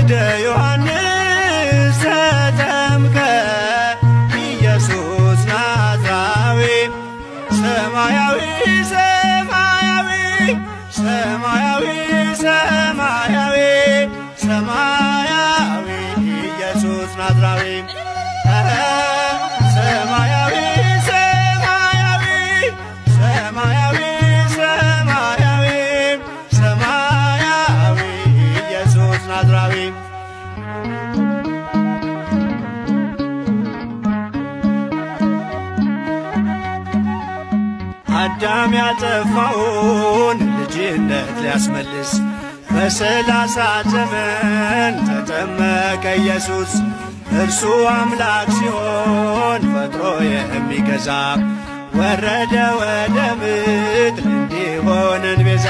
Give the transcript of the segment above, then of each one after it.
በእደ ዮሐንስ ተጠምቀ ኢየሱስ ናዝራዊ ሰማያዊ ሰማያዊ ሰማያዊ ሰማያዊ ሰማያዊ ኢየሱስ ናዝራዊ ሰማያዊ ሰማያዊ ሰማያዊ ሰማያዊ ሰማያዊ ኢየሱስ ናዝራዊ አዳም ያጠፋውን ልጅነት ሊያስመልስ በ30 ዘመን ተጠመቀ ኢየሱስ። እርሱ አምላክ ሲሆን ፈጥሮ የሚገዛ ወረደ ወደ ምድር እንዲሆነን ቤዛ።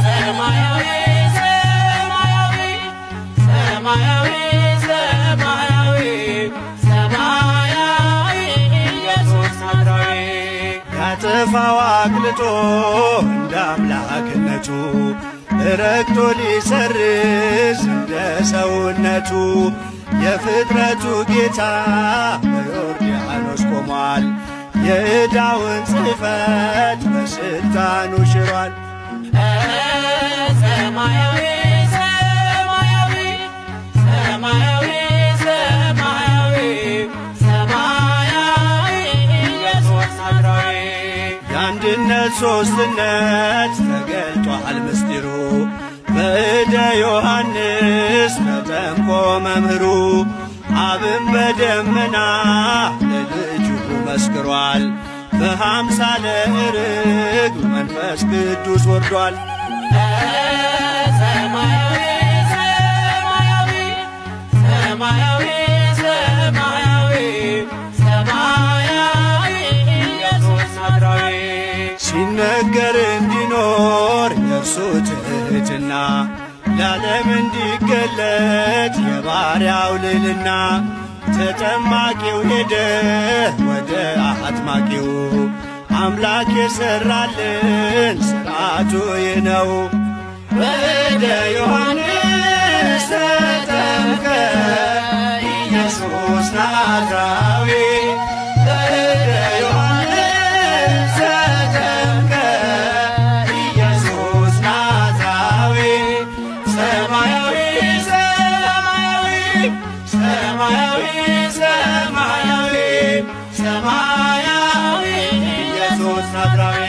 ሰማያዊ ሰማያዊ ሰማያዊ ሰማያዊ ሰማያዊ ኢየሱስ ናዝራዊ ያጠፋው አቅልጦ እንደ አምላክነቱ ረግቶ ሊሰርዝ እንደ ሰውነቱ የፍጥረቱ ጌታ በዮርዳኖስ ቆሟል። የዕዳውን ጽሕፈት በሥልጣኑ ሽሯል። ሰማያዊ ሰማያዊ ሰማያዊ ሰማያዊ ሰማያዊ ኢየሱስ ናዝራዊ የአንድነት ሦስትነት ተገልጧል ምስጢሩ በእደ ዮሐንስ ተጠምቆ መምህሩ። አብን በደመና ለልጁ መስክሯል። በአምሳለ ርግብ መንፈስ ቅዱስ ወርዷል። ሰማያዊ ሰማያዊ ሰማያዊ ሰማያዊ ሰማያዊ ኢየሱስ ናዝራዊ ሲነገር እንዲኖር የእርሱ ትሕትና ለዓለም እንዲገለጥ የባሪያው ልዕልና። ተጠማቂው ሄደ ወደ አጥማቂው አምላክ የሠራልን ሥርዓቱ ይህ ነው። በእደ ዮሐንስ ተጠምቀ ኢየሱስ ናዝራዊ በእደ ዮሐንስ ተጠምቀ ኢየሱስ ናዝራዊ ሰማያዊ ሰማያዊ ሰማያዊ ሰማያዊ ሰማያዊ ኢየሱስ ናዝራዊ